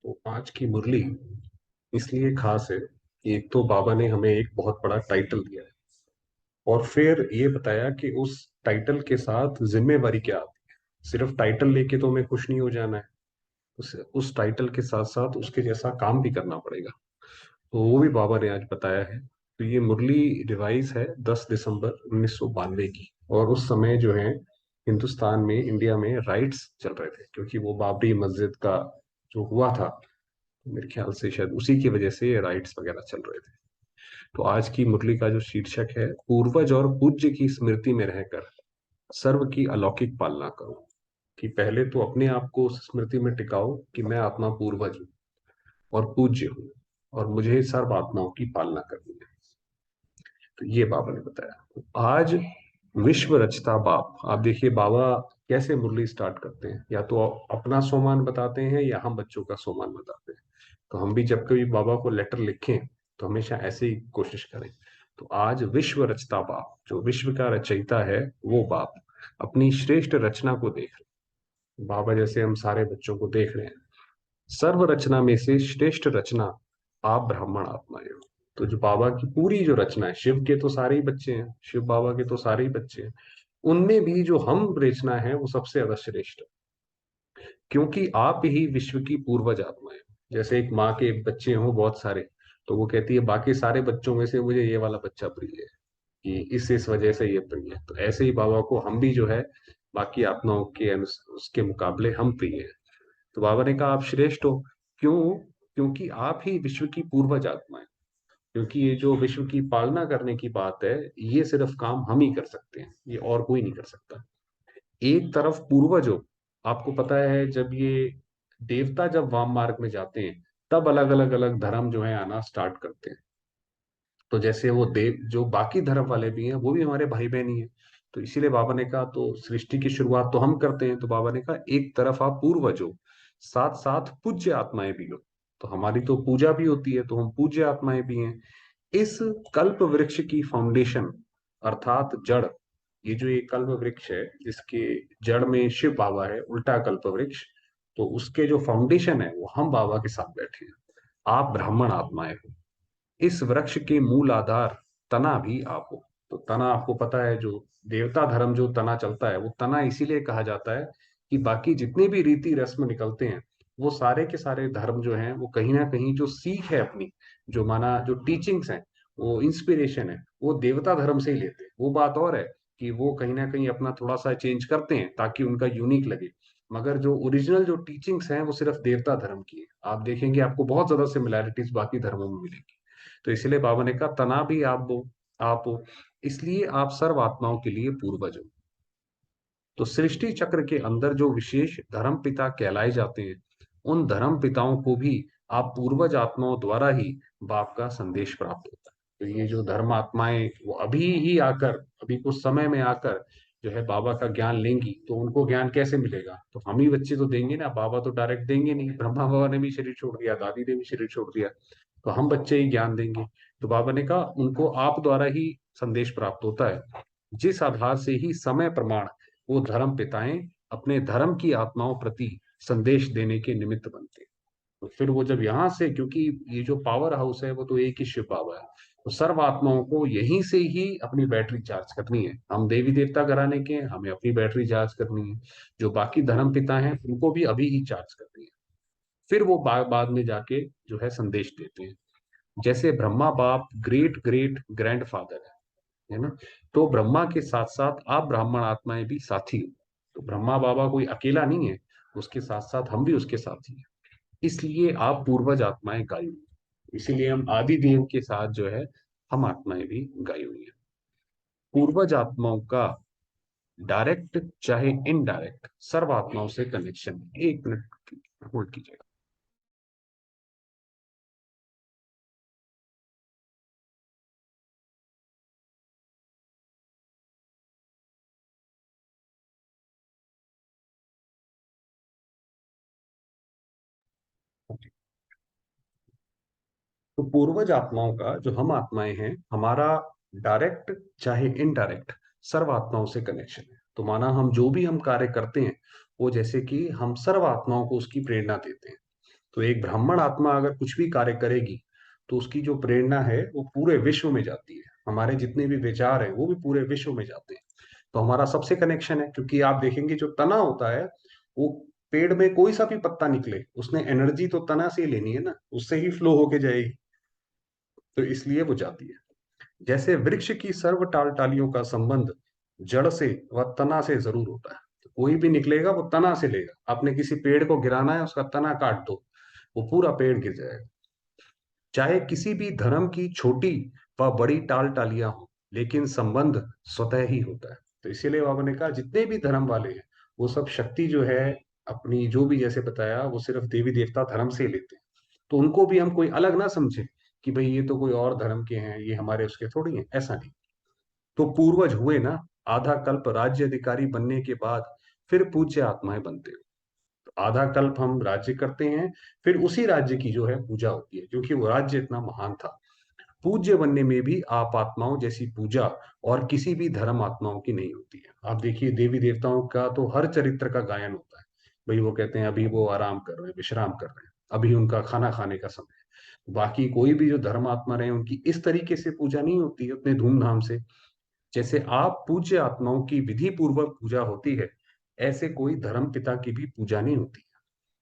तो आज की मुरली इसलिए खास है कि एक तो बाबा ने हमें एक बहुत बड़ा टाइटल दिया है और फिर ये बताया कि उस टाइटल के साथ जिम्मेवारी क्या आती है। सिर्फ टाइटल लेके तो हमें खुश नहीं हो जाना है। उस टाइटल के साथ साथ उसके जैसा काम भी करना पड़ेगा। तो वो भी बाबा ने आज बताया है। तो ये मुरली रिवाइज है 10 दिसंबर 1992 की। और उस समय जो है हिंदुस्तान में, इंडिया में राइट्स चल रहे थे, क्योंकि वो बाबरी मस्जिद का जो हुआ था, मेरे ख्याल से शायद उसी की वजह से ये राइट्स वगैरह चल रहे थे। तो आज की मुरली का जो शीर्षक है, पूर्वज और पूज्य की स्मृति में रहकर सर्व की अलौकिक पालना करो। कि पहले तो अपने आप को उस स्मृति में टिकाओ कि मैं आत्मा पूर्वज हूँ और पूज्य हूँ, और मुझे सर्व आत्माओं की पालना करनी है। तो ये बाबा ने बताया। तो आज विश्व रचता बाप। आप देखिए बाबा कैसे मुरली स्टार्ट करते हैं, या तो अपना सोमान बताते हैं या हम बच्चों का सोमान बताते हैं। तो हम भी जब कभी बाबा को लेटर लिखें तो हमेशा ऐसे ही कोशिश करें। तो आज विश्व रचता बाप, जो विश्व का रचयिता है, वो बाप अपनी श्रेष्ठ रचना को देख रहे हैं। बाबा जैसे हम सारे बच्चों को देख रहे हैं। सर्व रचना में से श्रेष्ठ रचना आप ब्राह्मण आत्माएं हो। तो जो बाबा की पूरी जो रचना है, शिव के तो सारे ही बच्चे हैं, शिव बाबा के तो सारे ही बच्चे हैं, उनमें भी जो हम रचना है वो सबसे ज्यादा श्रेष्ठ है। क्योंकि आप ही विश्व की पूर्वज आत्माएं हो। जैसे एक माँ के बच्चे हों बहुत सारे, तो वो कहती है बाकी सारे बच्चों में से मुझे ये वाला बच्चा प्रिय है, कि इस वजह से ये प्रिय है। तो ऐसे ही बाबा को हम भी जो है बाकी आत्माओं के उसके मुकाबले हम प्रिय है। तो बाबा ने कहा आप श्रेष्ठ हो। क्यों? क्योंकि आप ही विश्व की पूर्वज आत्मा है। क्योंकि ये जो विश्व की पालना करने की बात है, ये सिर्फ काम हम ही कर सकते हैं, ये और कोई नहीं कर सकता। एक तरफ पूर्वज हो, आपको पता है जब ये देवता जब वाम मार्ग में जाते हैं, तब अलग अलग अलग धर्म जो है आना स्टार्ट करते हैं। तो जैसे वो देव जो बाकी धर्म वाले भी हैं, वो भी हमारे भाई बहन ही हैं। तो इसीलिए बाबा ने कहा, तो सृष्टि की शुरुआत तो हम करते हैं, तो बाबा ने कहा एक तरफ आप पूर्वज हो, साथ साथ पूज्य आत्माएं भी हो। तो हमारी तो पूजा भी होती है, तो हम पूज्य आत्माएं भी हैं। इस कल्प वृक्ष की फाउंडेशन अर्थात जड़, ये जो एक कल्प वृक्ष है जिसके जड़ में शिव बाबा है, उल्टा कल्प वृक्ष, तो उसके जो फाउंडेशन है वो हम बाबा के साथ बैठे हैं। आप ब्राह्मण आत्माएं हो। इस वृक्ष के मूल आधार तना भी आप हो। तो तना आपको पता है, जो देवता धर्म जो तना चलता है, वो तना इसीलिए कहा जाता है कि बाकी जितने भी रीति रस्म निकलते हैं, वो सारे के सारे धर्म जो हैं वो कहीं ना कहीं जो सीख है अपनी, जो माना जो टीचिंग्स हैं, वो इंस्पिरेशन है, वो देवता धर्म से ही लेते हैं। वो बात और है कि वो कहीं ना कहीं अपना थोड़ा सा चेंज करते हैं ताकि उनका यूनिक लगे। मगर जो ओरिजिनल जो टीचिंग्स हैं वो सिर्फ देवता धर्म की है। आप देखेंगे आपको बहुत ज्यादा सिमिलैरिटीज बाकी धर्मों में मिलेंगी। तो इसलिए बाबा ने कहा तना भी आप हो, इसलिए आप सर्व आत्माओं के लिए पूर्वज हो। तो सृष्टि चक्र के अंदर जो विशेष धर्म पिता कहलाए जाते हैं, उन धर्म पिताओं को भी आप पूर्वज आत्माओं द्वारा ही बाप का संदेश प्राप्त होता है। तो ये जो धर्म आत्माएं वो अभी ही आकर, अभी कुछ समय में आकर जो है बाबा का ज्ञान लेंगी, तो उनको ज्ञान कैसे मिलेगा? तो हम ही बच्चे तो देंगे ना, बाबा तो डायरेक्ट देंगे नहीं। ब्रह्मा बाबा ने भी शरीर छोड़ दिया, दादी ने भी शरीर छोड़ दिया, तो हम बच्चे ही ज्ञान देंगे। तो बाबा ने कहा उनको आप द्वारा ही संदेश प्राप्त होता है, जिस आधार से ही समय प्रमाण वो धर्म पिताएं अपने धर्म की आत्माओं प्रति संदेश देने के निमित्त बनते हैं। तो फिर वो जब यहाँ से, क्योंकि ये जो पावर हाउस है वो तो एक ही शिव बाबा है, तो सर्व आत्माओं को यहीं से ही अपनी बैटरी चार्ज करनी है। हम देवी देवता घराने के हैं, हमें अपनी बैटरी चार्ज करनी है। जो बाकी धर्म पिता हैं उनको भी अभी ही चार्ज करनी है। फिर वो बाद में जाके जो है संदेश देते हैं। जैसे ब्रह्मा बाप ग्रेट ग्रेट ग्रैंड फादर है ना? तो ब्रह्मा के साथ साथ आप ब्राह्मण आत्माएं भी साथी हो। तो ब्रह्मा बाबा कोई अकेला नहीं है, उसके साथ साथ हम भी उसके साथी हैं। इसलिए आप पूर्वज आत्माएं गाई हुई हैं। इसीलिए हम आदि देव के साथ जो है हम आत्माएं भी गाई हुई हैं। पूर्वज आत्माओं का डायरेक्ट चाहे इनडायरेक्ट सर्व आत्माओं से कनेक्शन। एक मिनट होल्ड कीजिएगा। तो पूर्वज आत्माओं का, जो हम आत्माएं हैं, हमारा डायरेक्ट चाहे इनडायरेक्ट सर्व आत्माओं से कनेक्शन है। तो माना हम जो भी हम कार्य करते हैं, वो जैसे कि हम सर्व आत्माओं को उसकी प्रेरणा देते हैं। तो एक ब्राह्मण आत्मा अगर कुछ भी कार्य करेगी तो उसकी जो प्रेरणा है वो पूरे विश्व में जाती है, हमारे जितने भी विचार हैं वो भी पूरे विश्व में जाते हैं। तो हमारा सबसे कनेक्शन है, क्योंकि आप देखेंगे जो तना होता है वो, पेड़ में कोई सा भी पत्ता निकले उसने एनर्जी तो तना से ही लेनी है ना, उससे ही फ्लो होके जाएगी, तो इसलिए वो जाती है। जैसे वृक्ष की सर्व टालियों का संबंध जड़ से व तना से जरूर होता है। तो कोई भी निकलेगा वो तना से लेगा, आपने किसी पेड़ को गिराना है उसका तना काट दो, वो पूरा पेड़ गिर जाएगा। चाहे किसी भी धर्म की छोटी व बड़ी टालियां हो, लेकिन संबंध स्वतः ही होता है। तो इसीलिए बाबा ने कहा जितने भी धर्म वाले हैं वो सब शक्ति जो है अपनी, जो भी जैसे बताया, वो सिर्फ देवी देवता धर्म से ही लेते हैं। तो उनको भी हम कोई अलग ना समझे कि भाई ये तो कोई और धर्म के हैं, ये हमारे उसके थोड़ी हैं, ऐसा नहीं। तो पूर्वज हुए ना, आधा कल्प राज्य अधिकारी बनने के बाद फिर पूज्य आत्माएं बनते हैं। तो आधा कल्प हम राज्य करते हैं, फिर उसी राज्य की जो है पूजा होती है, क्योंकि वो राज्य इतना महान था। पूज्य बनने में भी आप आत्माओं जैसी पूजा और किसी भी धर्म आत्माओं की नहीं होती है। आप देखिए देवी देवताओं का तो हर चरित्र का गायन होता है। भाई वो कहते हैं अभी वो आराम कर रहे हैं, विश्राम कर रहे हैं, अभी उनका खाना खाने का समय है। बाकी कोई भी जो धर्मात्मा रहे उनकी इस तरीके से पूजा नहीं होती है उतने धूमधाम से। जैसे आप पूज्य आत्माओं की विधि पूर्वक पूजा होती है, ऐसे कोई धर्म पिता की भी पूजा नहीं होती।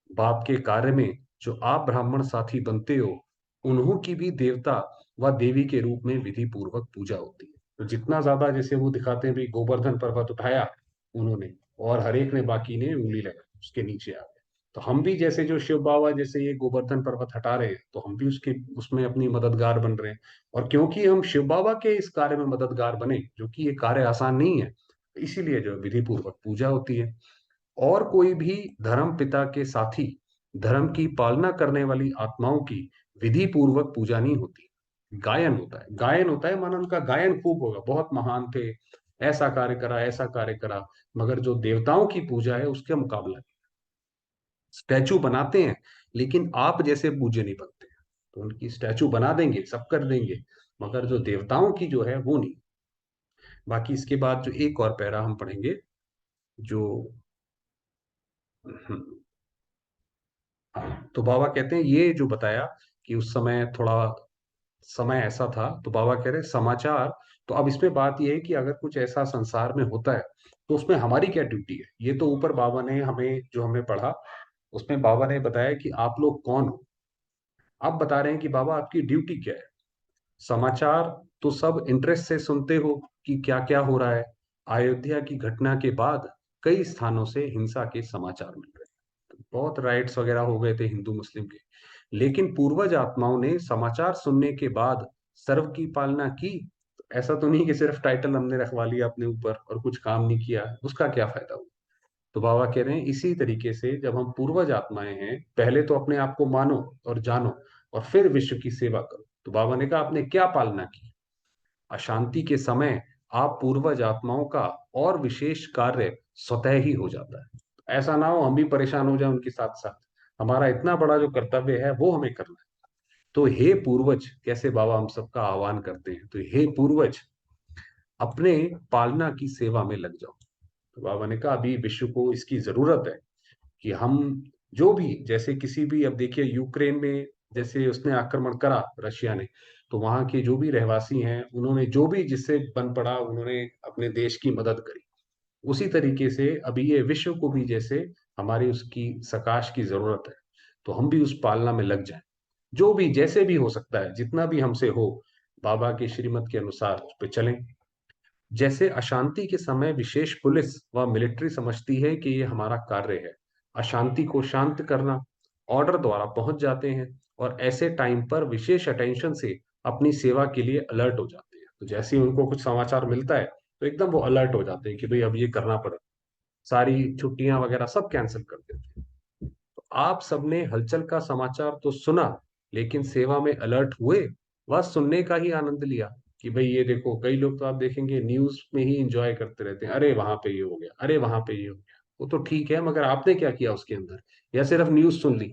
बाप के कार्य में जो आप ब्राह्मण साथी बनते हो, उन्हों की भी देवता व देवी के रूप में विधि पूर्वक पूजा होती है। तो जितना ज्यादा जैसे वो दिखाते हैं भी गोवर्धन पर्वत उठाया उन्होंने, और हर एक ने बाकी ने उंगली लगा उसके नीचे आ गए। तो हम भी जैसे जो शिव बाबा जैसे ये गोवर्धन पर्वत हटा रहे हैं, तो हम भी उसके उसमें अपनी मददगार बन रहे हैं। और क्योंकि हम शिव बाबा के इस कार्य में मददगार बने, जो कि ये कार्य आसान नहीं है, इसीलिए जो विधि पूर्वक पूजा होती है। और कोई भी धर्म पिता के साथी धर्म की पालना करने वाली आत्माओं की विधि पूर्वक पूजा नहीं होती। गायन होता है, गायन होता है, मानो उनका गायन खूब होगा, बहुत महान थे, ऐसा कार्य करा, ऐसा कार्य करा। मगर जो देवताओं की पूजा है उसके मुकाबला नहीं। स्टैचू बनाते हैं लेकिन आप जैसे पूज्य नहीं बनते हैं। तो उनकी स्टैचू बना देंगे, सब कर देंगे, मगर जो देवताओं की जो है वो नहीं। बाकी इसके बाद जो एक और पैरा हम पढ़ेंगे, जो हाँ, तो बाबा कहते हैं ये जो बताया कि उस समय थोड़ा समय ऐसा था, तो बाबा कह रहे हैं समाचार। तो अब इसमें बात ये है कि अगर कुछ ऐसा संसार में होता है तो उसमें हमारी क्या ड्यूटी है। ये तो ऊपर बाबा ने हमें जो हमने पढ़ा उसमें बाबा ने बताया कि आप लोग कौन हो। आप बता रहे हैं कि बाबा आपकी ड्यूटी क्या है। समाचार तो सब इंटरेस्ट से सुनते हो कि क्या क्या हो रहा है। अयोध्या की घटना के बाद कई स्थानों से हिंसा के समाचार मिल रहे हैं, बहुत राइट्स वगैरह हो गए थे हिंदू मुस्लिम के। लेकिन पूर्वज आत्माओं ने समाचार सुनने के बाद सर्व की पालना की। ऐसा तो नहीं कि सिर्फ टाइटल हमने रखवा लिया अपने ऊपर और कुछ काम नहीं किया, उसका क्या फायदा हुआ। तो बाबा कह रहे हैं इसी तरीके से जब हम पूर्वज आत्माएं हैं, पहले तो अपने आप को मानो और जानो, और फिर विश्व की सेवा करो। तो बाबा ने कहा आपने क्या पालना की। अशांति के समय आप पूर्वज आत्माओं का और विशेष कार्य स्वतः ही हो जाता है। ऐसा ना हो हम भी परेशान हो जाए उनके साथ साथ, हमारा इतना बड़ा जो कर्तव्य है वो हमें करना है। तो हे पूर्वज, कैसे बाबा हम सबका आह्वान करते हैं, तो हे पूर्वज अपने पालना की सेवा में लग जाओ। तो बाबा ने कहा अभी विश्व को इसकी जरूरत है कि हम जो भी, जैसे किसी भी, अब देखिए यूक्रेन में जैसे उसने आक्रमण करा रशिया ने, तो वहां के जो भी रहवासी हैं उन्होंने जो भी जिससे बन पड़ा उन्होंने अपने देश की मदद करी। उसी तरीके से अभी ये विश्व को भी जैसे हमारी उसकी सकाश की जरूरत है, तो हम भी उस पालना में लग जाएं। जो भी जैसे भी हो सकता है, जितना भी हमसे हो, बाबा के श्रीमत के अनुसार उस पर चलें। जैसे अशांति के समय विशेष पुलिस व मिलिट्री समझती है कि ये हमारा कार्य है, अशांति को शांत करना, ऑर्डर द्वारा पहुंच जाते हैं और ऐसे टाइम पर विशेष अटेंशन से अपनी सेवा के लिए अलर्ट हो जाते हैं। तो जैसे ही उनको कुछ समाचार मिलता है तो एकदम वो अलर्ट हो जाते हैं कि भाई अब ये करना पड़ेगा, सारी छुट्टियां वगैरह सब कैंसिल कर देते हैं। तो आप सबने हलचल का समाचार तो सुना, लेकिन सेवा में अलर्ट हुए, वह सुनने का ही आनंद लिया। कि भाई ये देखो, कई लोग तो आप देखेंगे न्यूज में ही एंजॉय करते रहते हैं, अरे वहां पे ये हो गया, अरे वहां पे ये हो गया। वो तो ठीक है, मगर आपने क्या किया उसके अंदर, या सिर्फ न्यूज सुन ली।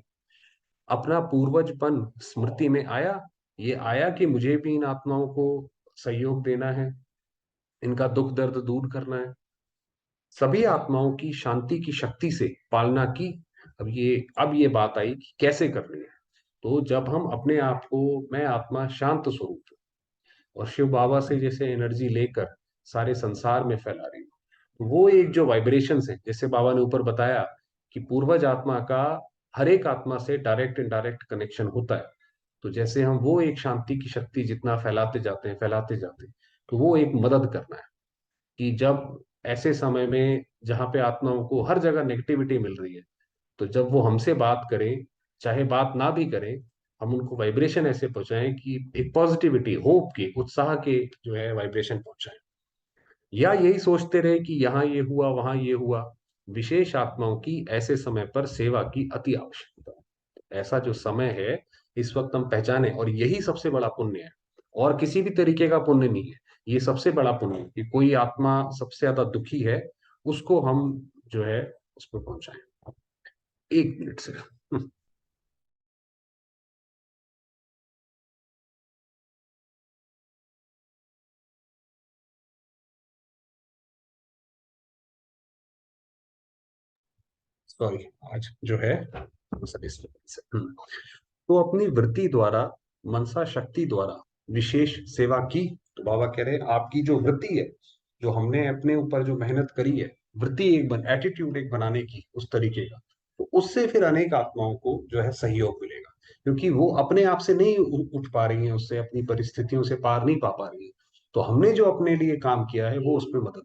अपना पूर्वजपन स्मृति में आया, ये आया कि मुझे भी इन आत्माओं को सहयोग देना है, इनका दुख दर्द दूर करना है। सभी आत्माओं की शांति की शक्ति से पालना की, अब ये बात आई कि कैसे करनी है। तो जब हम अपने आप को, मैं आत्मा शांत स्वरूप हूँ और शिव बाबा से जैसे एनर्जी लेकर सारे संसार में फैला रही हूँ, तो वो एक जो वाइब्रेशंस है, जैसे बाबा ने ऊपर बताया कि पूर्वज आत्मा का हर एक आत्मा से डायरेक्ट इनडायरेक्ट कनेक्शन होता है। तो जैसे हम वो एक शांति की शक्ति जितना फैलाते जाते हैं, तो वो एक मदद करना है कि जब ऐसे समय में जहाँ पे आत्माओं को हर जगह नेगेटिविटी मिल रही है, तो जब वो हमसे बात करें, चाहे बात ना भी करें, हम उनको वाइब्रेशन ऐसे पहुंचाएं कि एक पॉजिटिविटी, होप के, उत्साह के जो है वाइब्रेशन पहुंचाएं। या यही सोचते रहे कि यहाँ ये हुआ वहां ये हुआ। विशेष आत्माओं की ऐसे समय पर सेवा की अति आवश्यकता है। ऐसा जो समय है, इस वक्त हम पहचाने, और यही सबसे बड़ा पुण्य है। और किसी भी तरीके का पुण्य नहीं है, ये सबसे बड़ा पुण्य है कि कोई आत्मा सबसे ज्यादा दुखी है, उसको हम जो है उसको पहुंचाएं। 1 मिनट से। सॉरी, आज जो है सब इस वजह से। तो अपनी वृत्ति द्वारा, मनसा शक्ति द्वारा विशेष सेवा की। तो बाबा कह रहे हैं आपकी जो वृत्ति है, जो हमने अपने ऊपर जो मेहनत करी है, वृत्ति एक एटीट्यूड एक बनाने की उस तरीके का, तो उससे फिर अनेक आत्माओं को जो है सहयोग मिलेगा। क्योंकि वो अपने आप से नहीं उठ पा रही हैं, उससे अपनी परिस्थितियों से पार नहीं पा रही है। तो हमने जो अपने लिए काम किया है वो उसमें मदद।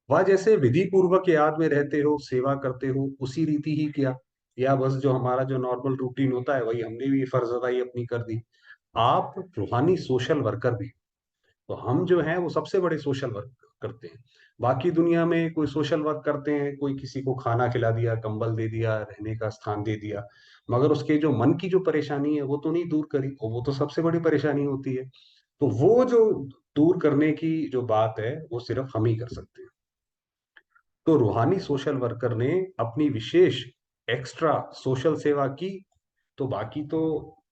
वह जैसे विधि पूर्वक याद में रहते हो, सेवा करते हो, उसी रीति ही किया, या बस जो हमारा जो नॉर्मल रूटीन होता है वही हमने भी फर्ज अदाई अपनी कर दी। आप रूहानी सोशल वर्कर भी। तो हम जो हैं वो सबसे बड़े सोशल वर्क करते हैं। बाकी दुनिया में कोई सोशल वर्क करते हैं, कोई किसी को खाना खिला दिया, कंबल दे दिया, रहने का स्थान दे दिया, मगर उसके जो मन की जो परेशानी है वो तो नहीं दूर करी, और वो तो सबसे बड़ी परेशानी होती है। तो वो जो दूर करने की जो बात है वो सिर्फ हम ही कर सकते हैं। तो रूहानी सोशल वर्कर ने अपनी विशेष एक्स्ट्रा सोशल सेवा की। तो बाकी तो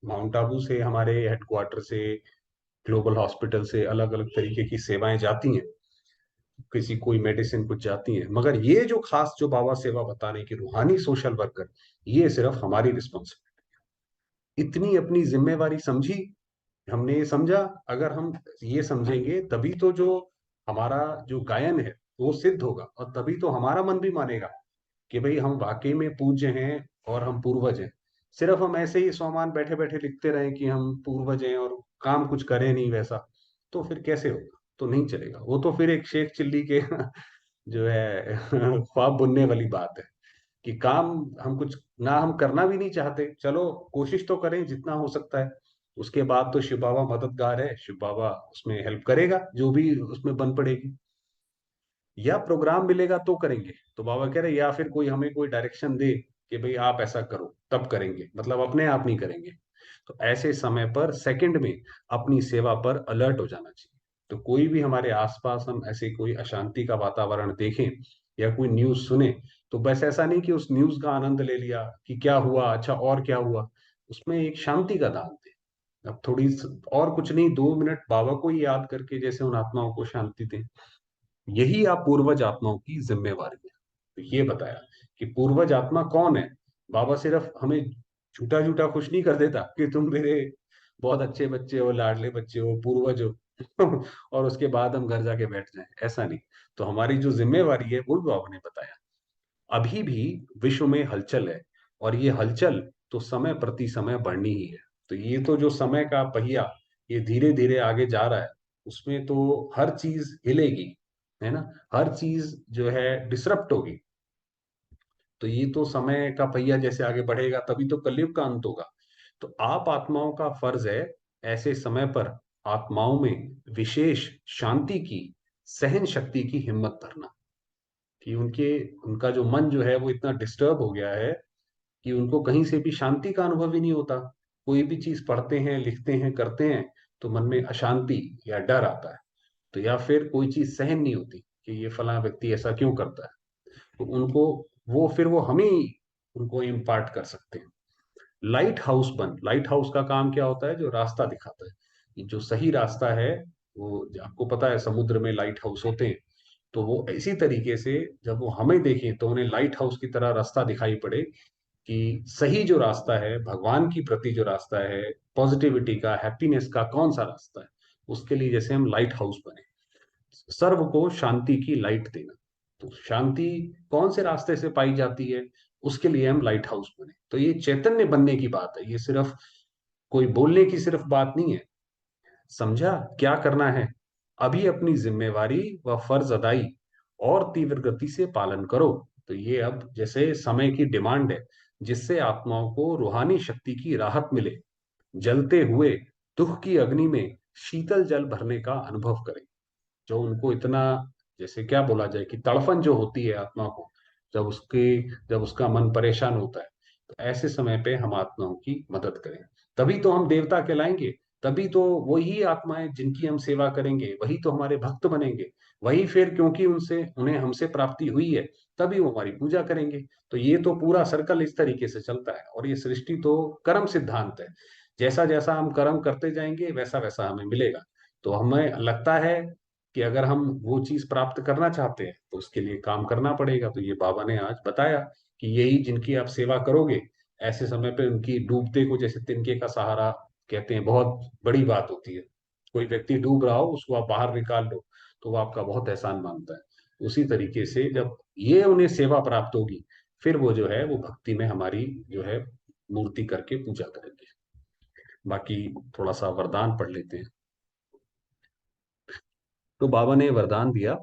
माउंट आबू से, हमारे हेडक्वार्टर से, ग्लोबल हॉस्पिटल से अलग अलग तरीके की सेवाएं जाती हैं, किसी कोई मेडिसिन कुछ जाती हैं, मगर ये जो खास जो बाबा सेवा बताने की रूहानी सोशल वर्कर, ये सिर्फ हमारी रिस्पॉन्सिबिलिटी। इतनी अपनी जिम्मेवारी समझी, हमने ये समझा। अगर हम ये समझेंगे तभी तो जो हमारा जो गायन है वो सिद्ध होगा, और तभी तो हमारा मन भी मानेगा कि भाई हम वाकई में पूज्य हैं और हम पूर्वज हैं। सिर्फ हम ऐसे ही सोमान बैठे बैठे लिखते रहें कि हम पूर्वज हैं और काम कुछ करें नहीं वैसा, तो फिर कैसे होगा? तो नहीं चलेगा, वो तो फिर एक शेख चिल्ली के जो है ख्वाब बुनने वाली बात है कि काम हम कुछ ना, हम करना भी नहीं चाहते, चलो कोशिश तो करें जितना हो सकता है। उसके बाद तो शिव बाबा मददगार है, शिव बाबा उसमें हेल्प करेगा जो भी उसमें बन पड़ेगी। या प्रोग्राम मिलेगा तो करेंगे, तो बाबा कह रहे या फिर कोई हमें कोई डायरेक्शन दे कि भाई आप ऐसा करो तब करेंगे, मतलब अपने आप नहीं करेंगे। तो ऐसे समय पर सेकंड में अपनी सेवा पर अलर्ट हो जाना चाहिए। तो कोई भी हमारे आसपास हम ऐसे कोई अशांति का वातावरण देखें या कोई न्यूज सुने, तो बस ऐसा नहीं कि उस न्यूज का आनंद ले लिया कि क्या हुआ, अच्छा और क्या हुआ। उसमें एक शांति का दान दे। अब थोड़ी और कुछ नहीं, 2 मिनट बाबा को ही याद करके जैसे उन आत्माओं को शांति दें। यही आप पूर्वज आत्माओं की जिम्मेवारी है। तो ये बताया कि पूर्वज आत्मा कौन है। बाबा सिर्फ हमें झूठा झूठा खुश नहीं कर देता कि तुम मेरे बहुत अच्छे बच्चे हो, लाडले बच्चे हो, पूर्वज हो और उसके बाद हम घर जाके बैठ जाएं, ऐसा नहीं। तो हमारी जो जिम्मेवारी है वो भी बाबा ने बताया। अभी भी विश्व में हलचल है, और ये हलचल तो समय प्रति समय बढ़नी ही है। तो ये तो जो समय का पहिया ये धीरे धीरे आगे जा रहा है, उसमें तो हर चीज हिलेगी, है ना, हर चीज जो है डिसरप्ट होगी। तो ये तो समय का पहिया जैसे आगे बढ़ेगा तभी तो कलयुग का अंत होगा। तो आप आत्माओं का फर्ज है ऐसे समय पर आत्माओं में विशेष शांति की, सहन शक्ति की हिम्मत भरना। कि उनका जो मन जो है वो इतना डिस्टर्ब हो गया है कि उनको कहीं से भी शांति का अनुभव ही नहीं होता। कोई भी चीज पढ़ते हैं, लिखते हैं, करते हैं, तो मन में अशांति या डर आता है। तो या फिर कोई चीज सहन नहीं होती कि ये फला व्यक्ति ऐसा क्यों करता है। तो उनको वो हम ही उनको इम्पार्ट कर सकते हैं। लाइट हाउस का काम क्या होता है? जो रास्ता दिखाता है, कि जो सही रास्ता है। वो आपको पता है समुद्र में लाइट हाउस होते हैं, तो वो इसी तरीके से जब वो हमें देखें तो उन्हें लाइट हाउस की तरह रास्ता दिखाई पड़े कि सही जो रास्ता है, भगवान की प्रति जो रास्ता है, पॉजिटिविटी का, हैप्पीनेस का, कौन सा रास्ता है, उसके लिए जैसे हम लाइट हाउस बने, सर्व को शांति की लाइट देना। तो शांति कौन से रास्ते से पाई जाती है, उसके लिए हम लाइट हाउस बने। तो ये चैतन्य बनने की बात है, ये सिर्फ कोई बोलने की सिर्फ बात नहीं है। समझा क्या करना है? अभी अपनी जिम्मेवारी व फर्ज अदाई और तीव्र गति से पालन करो। तो ये अब जैसे समय की डिमांड है, जिससे आत्माओं को रूहानी शक्ति की राहत मिले, जलते हुए दुख की अग्नि में शीतल जल भरने का अनुभव करें। जो उनको इतना, जैसे क्या बोला जाए कि तड़फन जो होती है आत्मा को, जब उसके जब उसका मन परेशान होता है, तो ऐसे समय पे हम आत्माओं की मदद करें। तभी तो हम देवता कहलाएंगे। तभी तो वही आत्माएं जिनकी हम सेवा करेंगे वही तो हमारे भक्त बनेंगे। वही फिर, क्योंकि उनसे उन्हें हमसे प्राप्ति हुई है, तभी वो हमारी पूजा करेंगे। तो ये तो पूरा सर्कल इस तरीके से चलता है। और ये सृष्टि तो कर्म सिद्धांत है। जैसा जैसा हम कर्म करते जाएंगे वैसा वैसा हमें मिलेगा। तो हमें लगता है कि अगर हम वो चीज प्राप्त करना चाहते हैं तो उसके लिए काम करना पड़ेगा। तो ये बाबा ने आज बताया कि यही जिनकी आप सेवा करोगे, ऐसे समय पे उनकी डूबते को जैसे तिनके का सहारा कहते हैं, बहुत बड़ी बात होती है। कोई व्यक्ति डूब रहा हो, उसको आप बाहर निकाल लो, तो वो आपका बहुत एहसान मानता है। उसी तरीके से जब ये उन्हें सेवा प्राप्त होगी, फिर वो जो है वो भक्ति में हमारी जो है मूर्ति करके पूजा करेंगे। बाकी थोड़ा सा वरदान पढ़ लेते हैं। तो बाबा ने वरदान दिया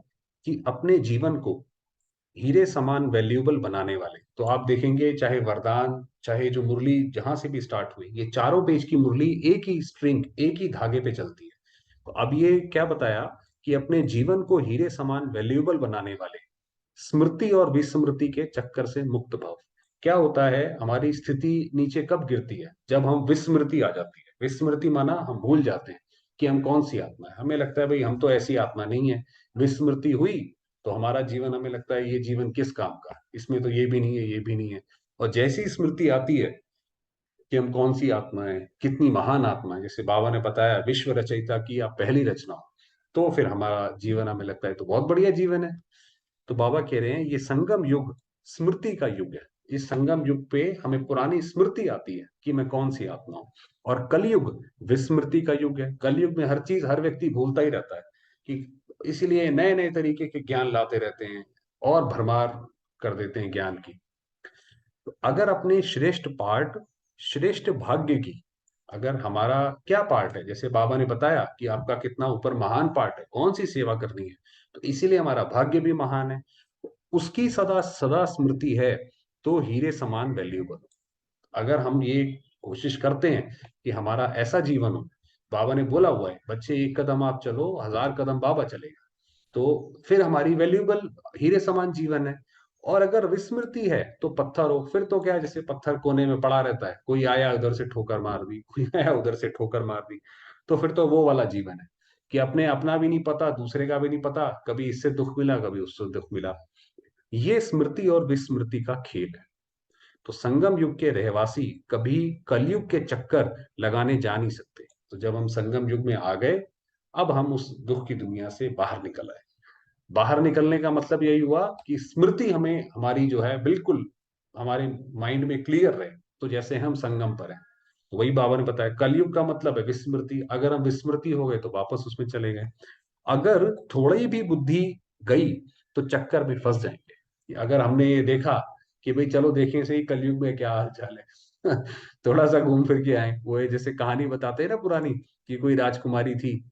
कि अपने जीवन को हीरे समान वैल्यूएबल बनाने वाले। तो आप देखेंगे, चाहे वरदान, चाहे जो मुरली जहां से भी स्टार्ट हुई, ये चारों पेज की मुरली एक ही स्ट्रिंग, एक ही धागे पे चलती है। तो अब ये क्या बताया कि अपने जीवन को हीरे समान वैल्यूएबल बनाने वाले, स्मृति और विस्मृति के चक्कर से मुक्त भाव। क्या होता है, हमारी स्थिति नीचे कब गिरती है? जब हम विस्मृति आ जाती है। विस्मृति माना हम भूल जाते हैं कि हम कौन सी आत्मा है। हमें लगता है भाई हम तो ऐसी आत्मा नहीं है। विस्मृति हुई तो हमारा जीवन, हमें लगता है ये जीवन किस काम का, इसमें तो ये भी नहीं है, ये भी नहीं है। और जैसी स्मृति आती है कि हम कौन सी आत्मा है, कितनी महान आत्मा है, जैसे बाबा ने बताया विश्व रचयिता की आप पहली रचना हो, तो फिर हमारा जीवन, हमें लगता है तो बहुत बढ़िया जीवन है। तो बाबा कह रहे हैं ये संगम युग स्मृति का युग है। इस संगम युग पे हमें पुरानी स्मृति आती है कि मैं कौन सी आत्मा हूं। और कलयुग विस्मृति का युग है। कलयुग में हर चीज, हर व्यक्ति भूलता ही रहता है कि, इसीलिए नए नए तरीके के ज्ञान लाते रहते हैं और भरमार कर देते हैं ज्ञान की। तो अगर अपने श्रेष्ठ पार्ट, श्रेष्ठ भाग्य की, अगर हमारा क्या पार्ट है, जैसे बाबा ने बताया कि आपका कितना ऊपर महान पार्ट है, कौन सी सेवा करनी है, तो इसीलिए हमारा भाग्य भी महान है, उसकी सदा सदा स्मृति है, तो हीरे समान वैल्यूएबल। अगर हम ये कोशिश करते हैं कि हमारा ऐसा जीवन हो, बाबा ने बोला हुआ है बच्चे एक कदम आप चलो, हजार कदम बाबा चलेगा। तो फिर हमारी वैल्यूएबल हीरे समान जीवन है। और अगर विस्मृति है तो पत्थर हो, फिर तो क्या है, जैसे पत्थर कोने में पड़ा रहता है, कोई आया उधर से ठोकर मार दी, कोई आया उधर से ठोकर मार दी। तो फिर तो वो वाला जीवन है कि अपने अपना भी नहीं पता, दूसरे का भी नहीं पता, कभी इससे दुख मिला, कभी उससे दुख मिला। ये स्मृति और विस्मृति का खेल है। तो संगम युग के रहवासी कभी कलयुग के चक्कर लगाने जा नहीं सकते। तो जब हम संगम युग में आ गए, अब हम उस दुख की दुनिया से बाहर निकल आए। बाहर निकलने का मतलब यही हुआ कि स्मृति हमें, हमारी जो है बिल्कुल हमारे माइंड में क्लियर रहे। तो जैसे हम संगम पर हैं, तो वही बाबा ने बताया कलयुग का मतलब है विस्मृति। अगर हम विस्मृति हो गए तो वापस उसमें चले गए। अगर थोड़ी भी बुद्धि गई तो चक्कर में फंस जाएंगे। कि अगर हमने ये देखा कि भाई चलो देखें सही कलयुग में क्या हाल चाल है, थोड़ा सा घूम फिर के आए, वो ये जैसे कहानी बताते हैं ना पुरानी, कि कोई राजकुमारी थी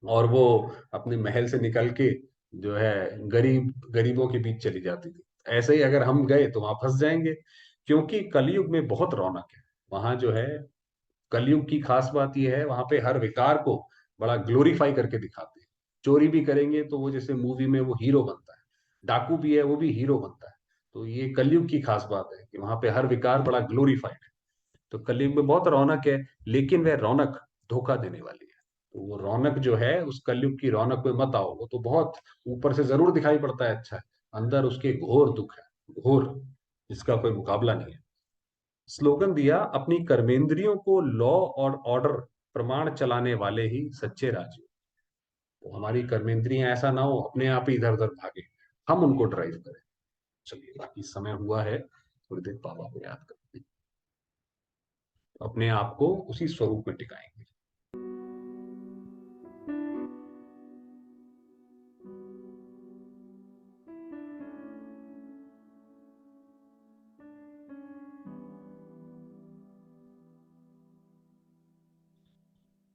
और वो अपने महल से निकल के जो है गरीबों के बीच चली जाती थी। ऐसे ही अगर हम गए तो वहां फंस जाएंगे। क्योंकि कलयुग में बहुत रौनक है वहां जो है। कलयुग की खास बात यह है, वहां पे हर विकार को बड़ा ग्लोरीफाई करके दिखाते हैं। चोरी भी करेंगे तो वो जैसे मूवी में वो हीरो बनता है, डाकू भी है वो भी हीरो बनता है। तो ये कलयुग की खास बात है कि वहां पे हर विकार बड़ा ग्लोरीफाइड है। तो कलयुग में बहुत रौनक है, लेकिन वह रौनक धोखा देने वाली है। तो वो रौनक जो है, उस कलयुग की रौनक में मत आओ। वो तो बहुत ऊपर से जरूर दिखाई पड़ता है अच्छा है, अंदर उसके घोर दुख है, घोर, जिसका कोई मुकाबला नहीं है। स्लोगन दिया अपनी कर्मेंद्रियों को लॉ और ऑर्डर प्रमाण चलाने वाले ही सच्चे राजू। तो हमारी कर्मेंद्रियां ऐसा ना हो अपने आप ही इधर उधर भागे, हम उनको ड्राइव करें। चलिए, बाकी समय हुआ है, थोड़ी देर बाबा को याद करते हैं, अपने आप को उसी स्वरूप में टिकाएंगे।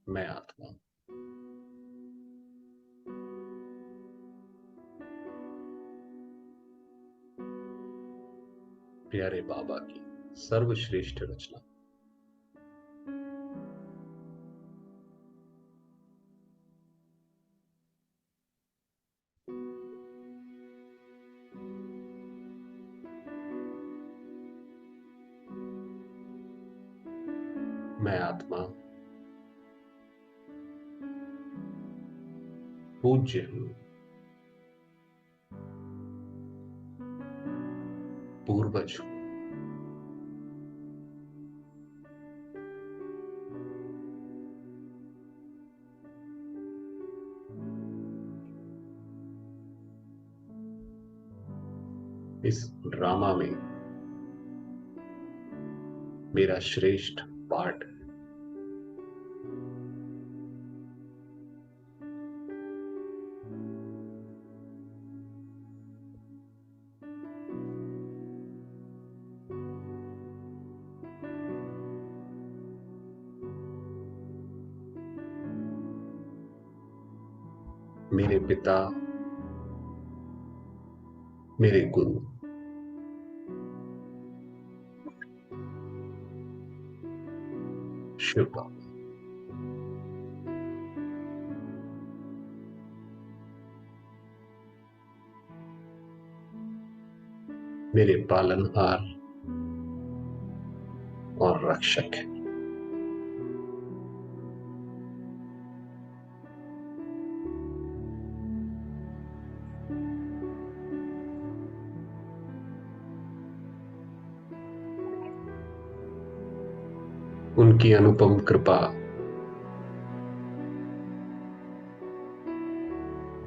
मैं आत्मा हूं। प्यारे बाबा की सर्वश्रेष्ठ रचना। मैं आत्मा पूज्य हूं, पूर्वज हूं। इस ड्रामा में मेरा श्रेष्ठ पार्ट है। मेरे पिता, मेरे गुरु, शिव बाबा, मेरे पालनहार और रक्षक है। उनकी अनुपम कृपा,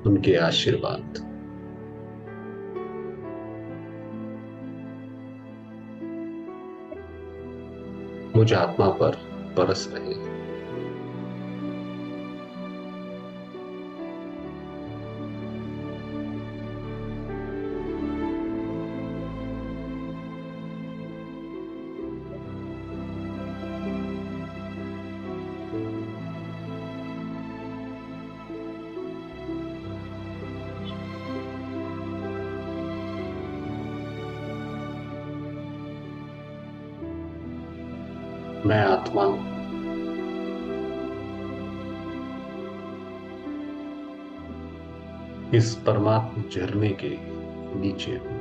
उनके आशीर्वाद मुझ आत्मा पर बरस रहे हैं। मैं आत्मा इस परमात्म झरने के नीचे हूं।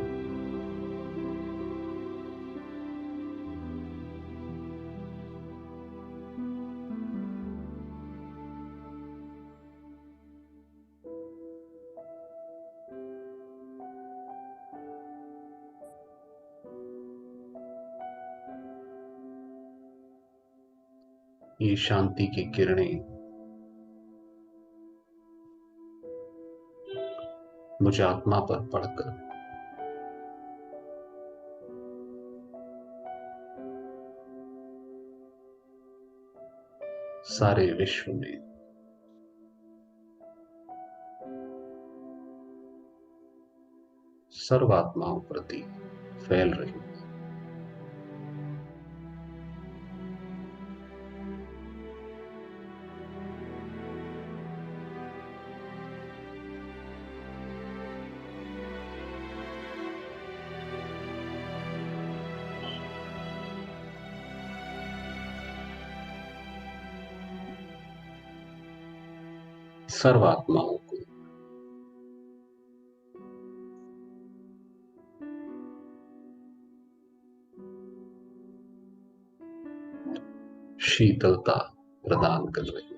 ये शांति की किरणें मुझे आत्मा पर पड़कर सारे विश्व में सर्वात्माओं प्रति फैल रही है। सर्वात्माओं को शीतलता प्रदान कर रही है।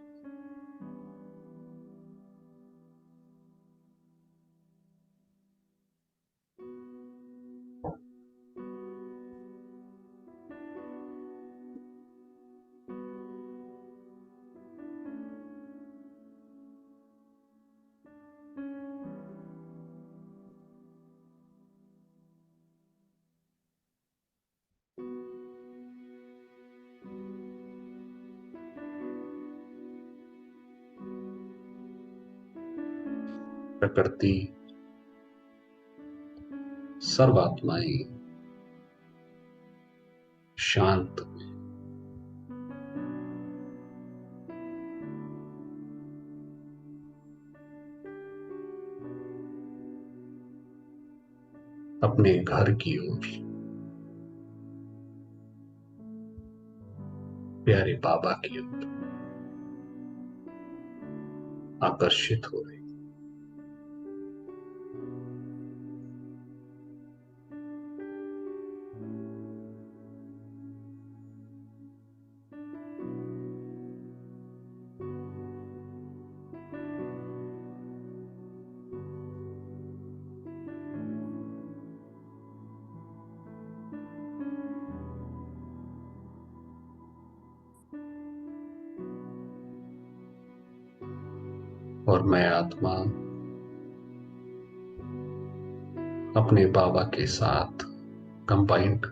प्रकृति, सर्वात्माएं शांत, अपने घर की ओर, प्यारे बाबा की ओर आकर्षित हो रही। और मैं आत्मा अपने बाबा के साथ कंबाइंड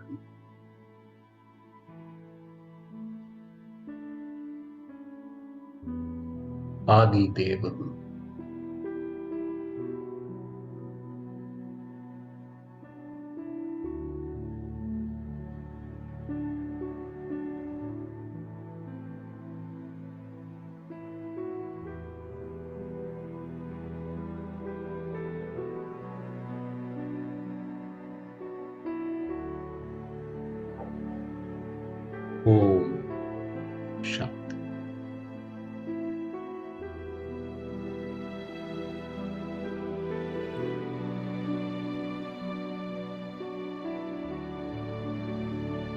आदि देव हूं। ओ